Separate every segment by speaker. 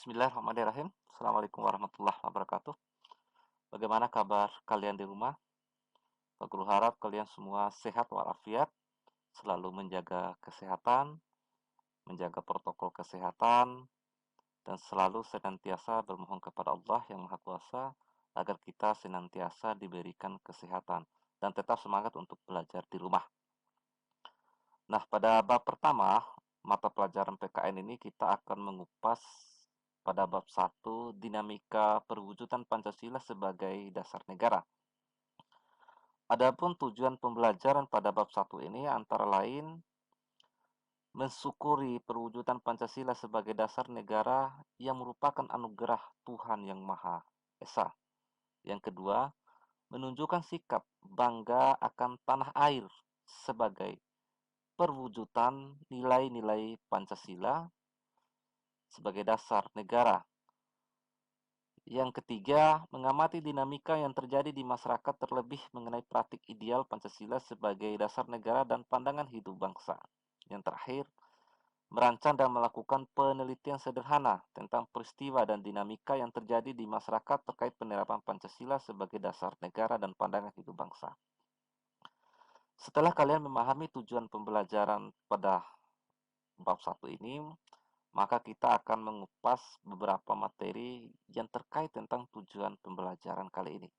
Speaker 1: Bismillahirrahmanirrahim. Assalamualaikum warahmatullahi wabarakatuh. Bagaimana kabar kalian di rumah? Pak Guru harap kalian semua sehat walafiat, selalu menjaga kesehatan, menjaga protokol kesehatan, dan selalu senantiasa bermohon kepada Allah yang Maha Kuasa agar kita senantiasa diberikan kesehatan dan tetap semangat untuk belajar di rumah. Nah, pada bab pertama, mata pelajaran PKN ini kita akan mengupas pada bab 1 dinamika perwujudan Pancasila sebagai dasar negara. Adapun tujuan pembelajaran pada bab 1 ini antara lain mensyukuri perwujudan Pancasila sebagai dasar negara yang merupakan anugerah Tuhan Yang Maha Esa. Yang kedua, menunjukkan sikap bangga akan tanah air sebagai perwujudan nilai-nilai Pancasila sebagai dasar negara. Yang ketiga, mengamati dinamika yang terjadi di masyarakat terlebih mengenai praktik ideal Pancasila sebagai dasar negara dan pandangan hidup bangsa. Yang terakhir, merancang dan melakukan penelitian sederhana tentang peristiwa dan dinamika yang terjadi di masyarakat terkait penerapan Pancasila sebagai dasar negara dan pandangan hidup bangsa. Setelah kalian memahami tujuan pembelajaran pada bab 1 ini, maka kita akan mengupas beberapa materi yang terkait tentang tujuan pembelajaran kali ini.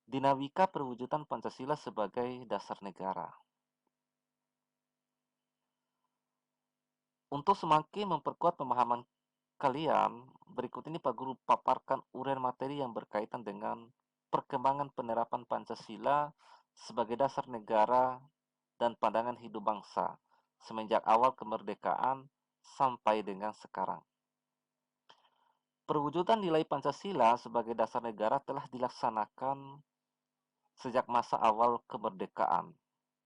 Speaker 1: Dinamika perwujudan Pancasila sebagai dasar negara. Untuk semakin memperkuat pemahaman kalian, berikut ini Pak Guru paparkan uraian materi yang berkaitan dengan perkembangan penerapan Pancasila sebagai dasar negara dan pandangan hidup bangsa semenjak awal kemerdekaan sampai dengan sekarang. Perwujudan nilai Pancasila sebagai dasar negara telah dilaksanakan sejak masa awal kemerdekaan,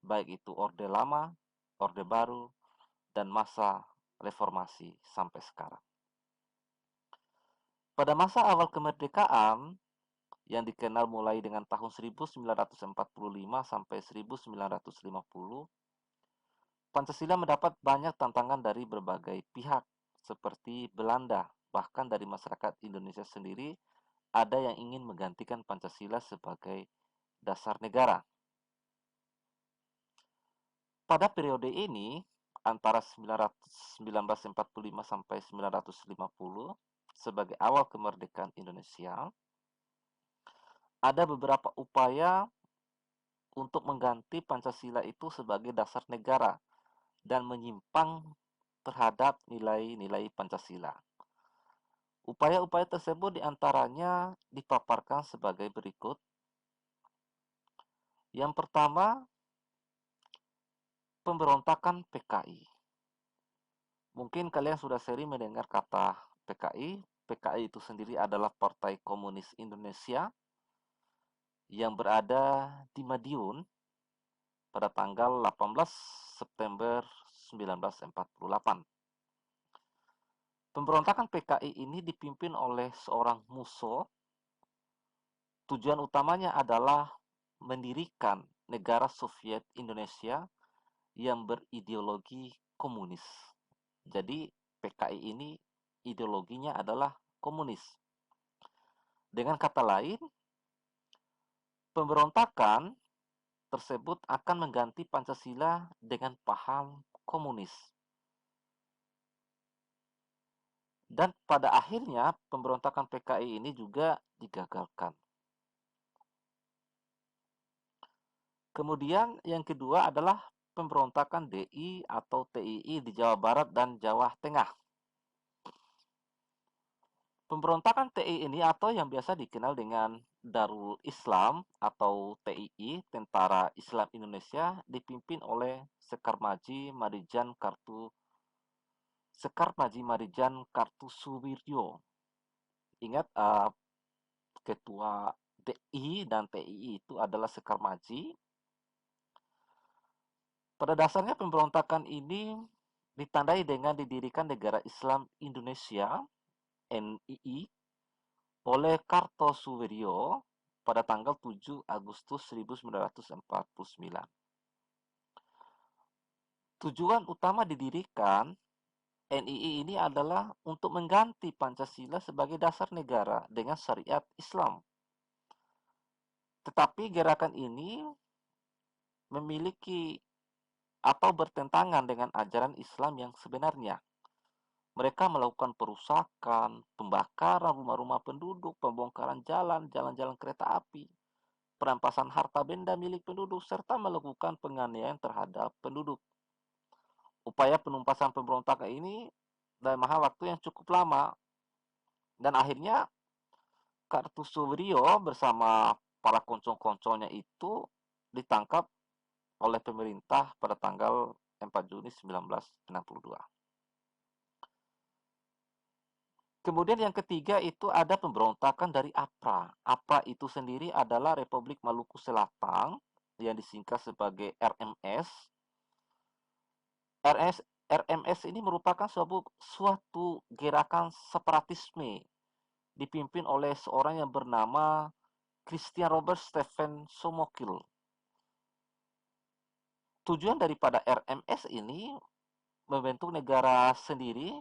Speaker 1: baik itu Orde Lama, Orde Baru, dan masa reformasi sampai sekarang. Pada masa awal kemerdekaan, yang dikenal mulai dengan tahun 1945 sampai 1950, Pancasila mendapat banyak tantangan dari berbagai pihak, seperti Belanda, bahkan dari masyarakat Indonesia sendiri, ada yang ingin menggantikan Pancasila sebagai dasar negara. Pada periode ini, antara 1945 sampai 1950, sebagai awal kemerdekaan Indonesia, ada beberapa upaya untuk mengganti Pancasila itu sebagai dasar negara dan menyimpang terhadap nilai-nilai Pancasila. Upaya-upaya tersebut diantaranya dipaparkan sebagai berikut. Yang pertama, pemberontakan PKI. Mungkin kalian sudah sering mendengar kata PKI. PKI itu sendiri adalah Partai Komunis Indonesia yang berada di Madiun pada tanggal 18 September 1948. Pemberontakan PKI ini dipimpin oleh seorang Musso. Tujuan utamanya adalah mendirikan negara Soviet Indonesia yang berideologi komunis. Jadi PKI ini ideologinya adalah komunis. Dengan kata lain, pemberontakan tersebut akan mengganti Pancasila dengan paham komunis. Dan pada akhirnya pemberontakan PKI ini juga digagalkan. Kemudian yang kedua adalah pemberontakan DI atau TII di Jawa Barat dan Jawa Tengah. Pemberontakan TII ini atau yang biasa dikenal dengan Darul Islam atau TII, Tentara Islam Indonesia, dipimpin oleh Sekar Maji Marijan Kartosuwiryo. Ingat, ketua DI dan TII itu adalah Sekar Maji. Pada dasarnya pemberontakan ini ditandai dengan didirikan Negara Islam Indonesia NII oleh Kartosuwiryo pada tanggal 7 Agustus 1949. Tujuan utama didirikan NII ini adalah untuk mengganti Pancasila sebagai dasar negara dengan syariat Islam. Tetapi gerakan ini memiliki atau bertentangan dengan ajaran Islam yang sebenarnya. Mereka melakukan perusakan, pembakaran rumah-rumah penduduk, pembongkaran jalan, jalan-jalan kereta api, perampasan harta benda milik penduduk, serta melakukan penganiayaan terhadap penduduk. Upaya penumpasan pemberontakan ini dalam waktu yang cukup lama, dan akhirnya Kartosoewirjo bersama para koncong-koncongnya itu ditangkap oleh pemerintah pada tanggal 4 Juni 1962. Kemudian yang ketiga itu ada pemberontakan dari APRA. APRA itu sendiri adalah Republik Maluku Selatan yang disingkat sebagai RMS. RMS ini merupakan suatu gerakan separatisme dipimpin oleh seorang yang bernama Christian Robert Stephen Somokil. Tujuan daripada RMS ini membentuk negara sendiri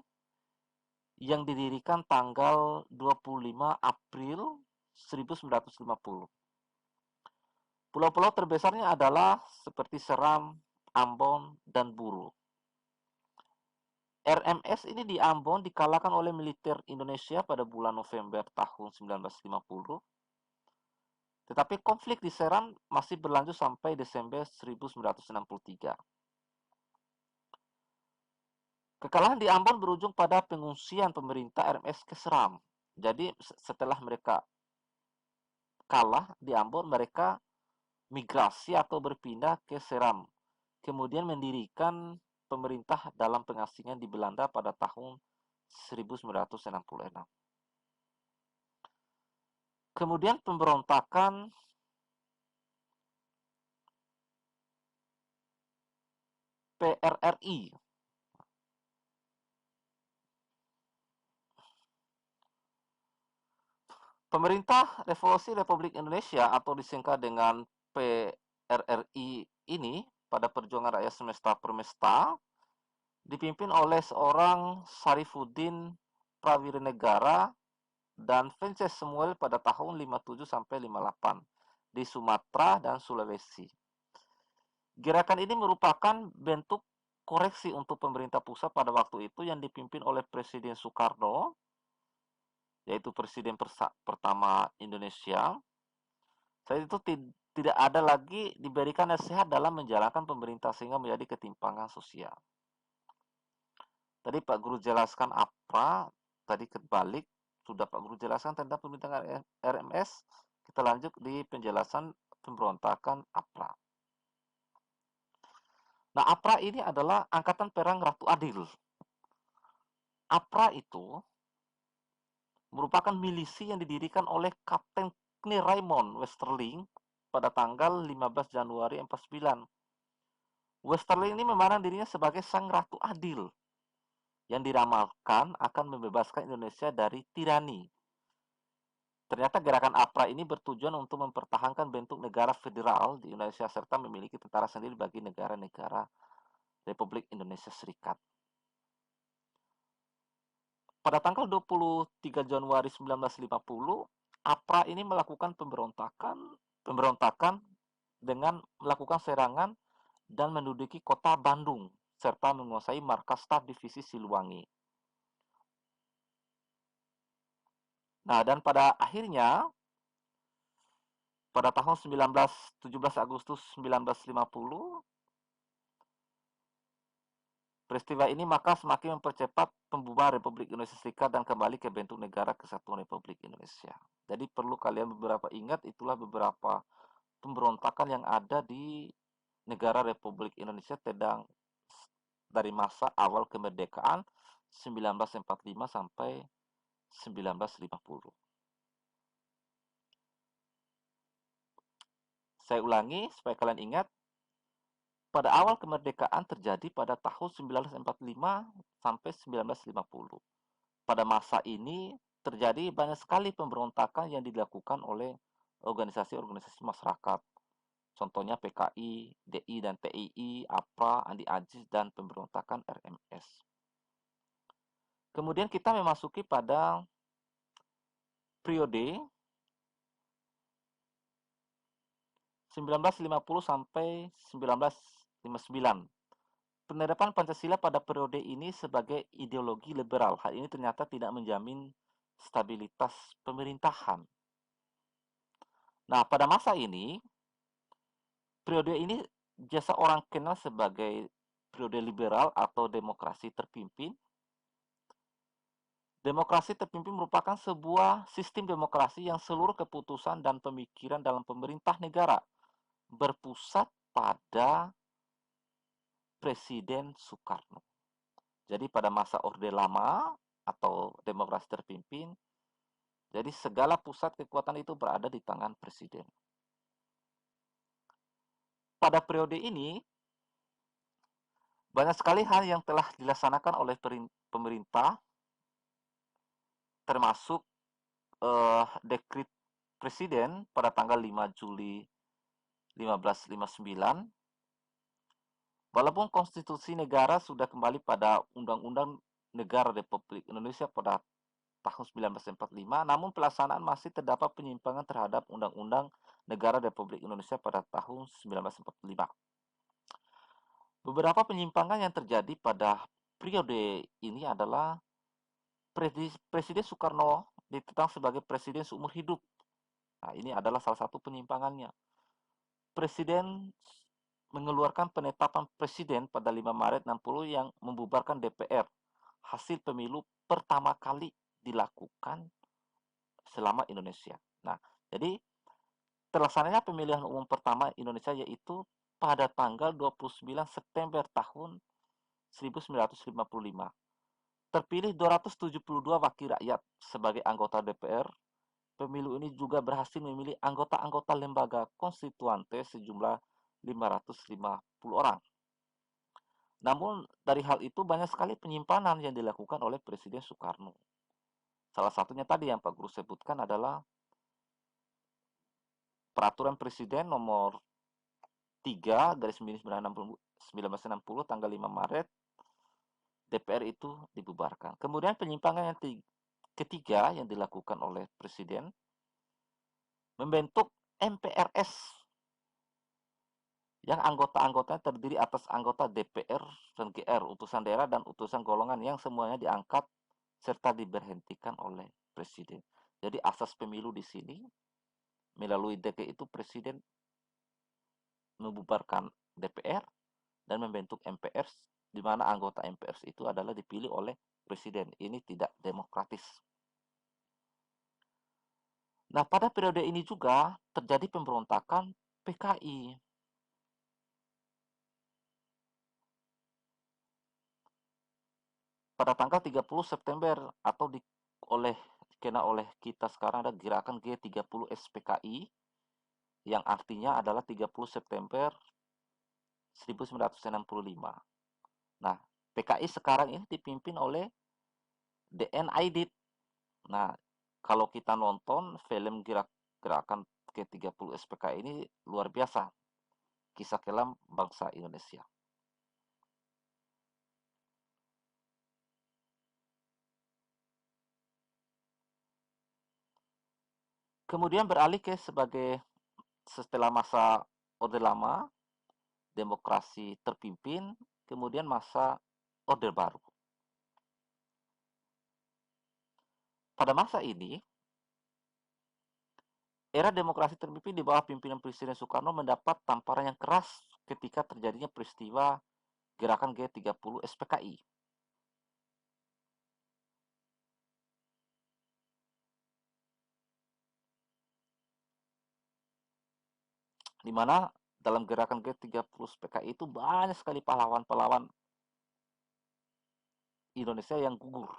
Speaker 1: yang didirikan tanggal 25 April 1950. Pulau-pulau terbesarnya adalah seperti Seram, Ambon, dan Buru. RMS ini di Ambon dikalahkan oleh militer Indonesia pada bulan November tahun 1950. Tetapi konflik di Seram masih berlanjut sampai Desember 1963. Kekalahan di Ambon berujung pada pengungsian pemerintah RMS ke Seram. Jadi setelah mereka kalah di Ambon, mereka migrasi atau berpindah ke Seram. Kemudian mendirikan pemerintah dalam pengasingan di Belanda pada tahun 1966. Kemudian pemberontakan PRRI. Pemerintah Revolusi Republik Indonesia atau disingkat dengan PRRI ini pada perjuangan rakyat semesta permesta dipimpin oleh seorang Sarifuddin Prawirenegara dan Vences Samuel pada tahun 57 sampai 58 di Sumatera dan Sulawesi. Gerakan ini merupakan bentuk koreksi untuk pemerintah pusat pada waktu itu yang dipimpin oleh Presiden Soekarno, yaitu Presiden pertama Indonesia. Saat itu tidak ada lagi diberikan nasihat dalam menjalankan pemerintah sehingga menjadi ketimpangan sosial. Tadi Pak Guru jelaskan APRA, tadi kebalik sudah Pak Guru jelaskan tentang pemerintahan RMS. Kita lanjut di penjelasan pemberontakan APRA. Nah, APRA ini adalah Angkatan Perang Ratu Adil. APRA itu merupakan milisi yang didirikan oleh Kapten Raymond Westerling pada tanggal 15 Januari 49. Westerling ini memandang dirinya sebagai sang Ratu Adil yang diramalkan akan membebaskan Indonesia dari tirani. Ternyata gerakan APRA ini bertujuan untuk mempertahankan bentuk negara federal di Indonesia serta memiliki tentara sendiri bagi negara-negara Republik Indonesia Serikat. Pada tanggal 23 Januari 1950, APRA ini melakukan pemberontakan dengan melakukan serangan dan menduduki kota Bandung serta menguasai markas staf divisi Siliwangi. Nah, dan pada akhirnya pada tahun 17 Agustus 1950, peristiwa ini maka semakin mempercepat pembubaran Republik Indonesia Serikat dan kembali ke bentuk negara kesatuan Republik Indonesia. Jadi perlu kalian beberapa ingat, itulah beberapa pemberontakan yang ada di negara Republik Indonesia dari masa awal kemerdekaan 1945 sampai 1950. Saya ulangi supaya kalian ingat. Pada awal kemerdekaan terjadi pada tahun 1945 sampai 1950. Pada masa ini terjadi banyak sekali pemberontakan yang dilakukan oleh organisasi-organisasi masyarakat. Contohnya PKI, DI dan TII, APRA, Andi Aziz, dan pemberontakan RMS. Kemudian kita memasuki pada periode 1950 sampai 1959. Penerapan Pancasila pada periode ini sebagai ideologi liberal. Hal ini ternyata tidak menjamin stabilitas pemerintahan. Nah, pada masa ini, periode ini biasa orang kenal sebagai periode liberal atau demokrasi terpimpin. Demokrasi terpimpin merupakan sebuah sistem demokrasi yang seluruh keputusan dan pemikiran dalam pemerintah negara berpusat pada Presiden Soekarno. Jadi pada masa Orde Lama atau demokrasi terpimpin, jadi segala pusat kekuatan itu berada di tangan presiden. Pada periode ini, banyak sekali hal yang telah dilaksanakan oleh pemerintah, termasuk dekret presiden pada tanggal 5 Juli 1559. Walaupun konstitusi negara sudah kembali pada Undang-Undang Negara Republik Indonesia pada tahun 1945, namun pelaksanaan masih terdapat penyimpangan terhadap Undang-Undang Negara Republik Indonesia pada tahun 1945. Beberapa penyimpangan yang terjadi pada periode ini adalah Presiden Soekarno ditetapkan sebagai presiden seumur hidup. Nah, ini adalah salah satu penyimpangannya. Presiden mengeluarkan penetapan presiden pada 5 Maret 60 yang membubarkan DPR. Hasil pemilu pertama kali dilakukan selama Indonesia. Nah, jadi terlaksananya pemilihan umum pertama Indonesia yaitu pada tanggal 29 September tahun 1955. Terpilih 272 wakil rakyat sebagai anggota DPR. Pemilu ini juga berhasil memilih anggota-anggota lembaga konstituante sejumlah 550 orang. Namun dari hal itu banyak sekali penyimpanan yang dilakukan oleh Presiden Soekarno. Salah satunya tadi yang Pak Guru sebutkan adalah Peraturan Presiden nomor 3 garis miring 1960 tanggal 5 Maret DPR itu dibubarkan. Kemudian penyimpangan yang ketiga yang dilakukan oleh Presiden membentuk MPRS yang anggota-anggotanya terdiri atas anggota DPR dan GR, utusan daerah dan utusan golongan yang semuanya diangkat serta diberhentikan oleh Presiden. Jadi asas pemilu di sini melalui dekret itu Presiden membubarkan DPR dan membentuk MPR di mana anggota MPR itu adalah dipilih oleh Presiden. Ini tidak demokratis. Nah, pada periode ini juga terjadi pemberontakan PKI. Pada tanggal 30 September atau dikena oleh kita sekarang ada gerakan G30 SPKI yang artinya adalah 30 September 1965. Nah, PKI sekarang ini dipimpin oleh DN Aidit. Nah, kalau kita nonton film gerakan G30 SPKI ini luar biasa. Kisah kelam bangsa Indonesia. Kemudian beralih ke setelah masa Orde Lama, demokrasi terpimpin, kemudian masa Orde Baru. Pada masa ini, era demokrasi terpimpin di bawah pimpinan Presiden Soekarno mendapat tamparan yang keras ketika terjadinya peristiwa gerakan G30 SPKI. Di mana dalam gerakan G30 SPKI itu banyak sekali pahlawan-pahlawan Indonesia yang gugur,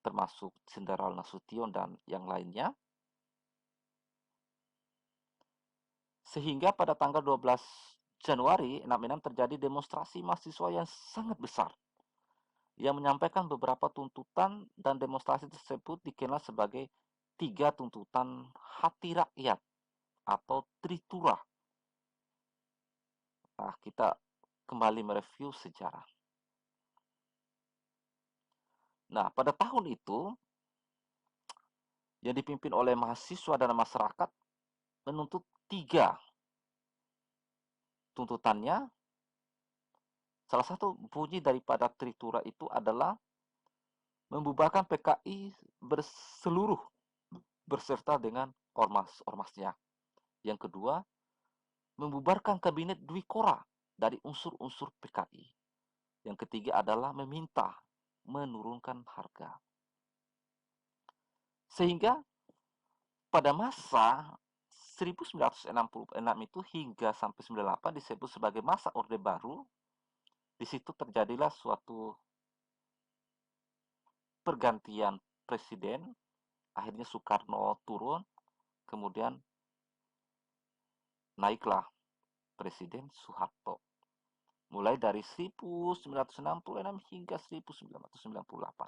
Speaker 1: termasuk Jenderal Nasution dan yang lainnya. Sehingga pada tanggal 12 Januari 66 terjadi demonstrasi mahasiswa yang sangat besar yang menyampaikan beberapa tuntutan dan demonstrasi tersebut dikenal sebagai tiga tuntutan hati rakyat atau Tritura. Nah, kita kembali mereview sejarah. Nah, pada tahun itu yang dipimpin oleh mahasiswa dan masyarakat menuntut tiga tuntutannya. Salah satu bunyi daripada Tritura itu adalah membubarkan PKI berseluruh berserta dengan ormas-ormasnya. Yang kedua, membubarkan kabinet Dwi Kora dari unsur-unsur PKI. Yang ketiga adalah meminta menurunkan harga. Sehingga pada masa 1966 itu hingga sampai 98 disebut sebagai masa Orde Baru. Di situ terjadilah suatu pergantian presiden. Akhirnya Soekarno turun, kemudian naiklah Presiden Soeharto. Mulai dari 1966 hingga 1998.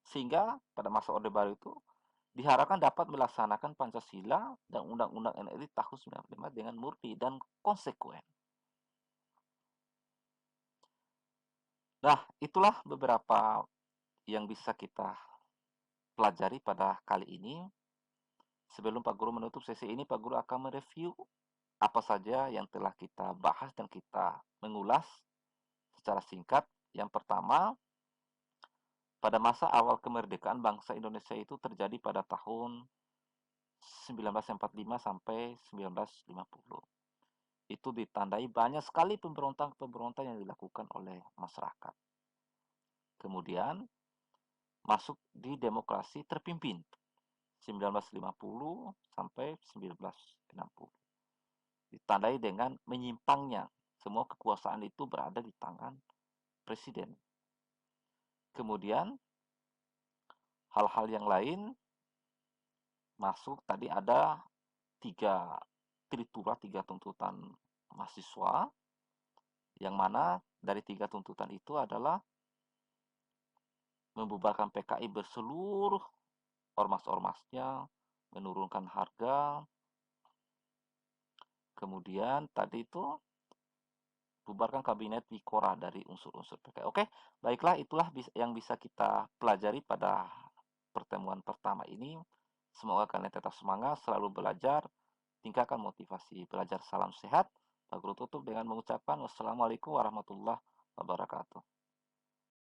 Speaker 1: Sehingga pada masa Orde Baru itu diharapkan dapat melaksanakan Pancasila dan Undang-Undang NRI tahun 1945 dengan murni dan konsekuen. Nah, itulah beberapa yang bisa kita pelajari pada kali ini. Sebelum Pak Guru menutup sesi ini, Pak Guru akan mereview apa saja yang telah kita bahas dan kita mengulas secara singkat. Yang pertama, pada masa awal kemerdekaan bangsa Indonesia itu terjadi pada tahun 1945 sampai 1950. Itu ditandai banyak sekali pemberontak-pemberontak yang dilakukan oleh masyarakat. Kemudian masuk di demokrasi terpimpin 1950 sampai 1960. Ditandai dengan menyimpangnya semua kekuasaan itu berada di tangan presiden. Kemudian hal-hal yang lain masuk tadi ada tiga tritura, tiga tuntutan mahasiswa, yang mana dari tiga tuntutan itu adalah membubarkan PKI berseluruh ormas-ormasnya, menurunkan harga, kemudian tadi itu bubarkan kabinet Wikora dari unsur-unsur PKI. Oke, baiklah itulah yang bisa kita pelajari pada pertemuan pertama ini. Semoga kalian tetap semangat, selalu belajar, tingkatkan motivasi belajar. Salam sehat. Pak Guru tutup dengan mengucapkan wassalamualaikum warahmatullahi wabarakatuh.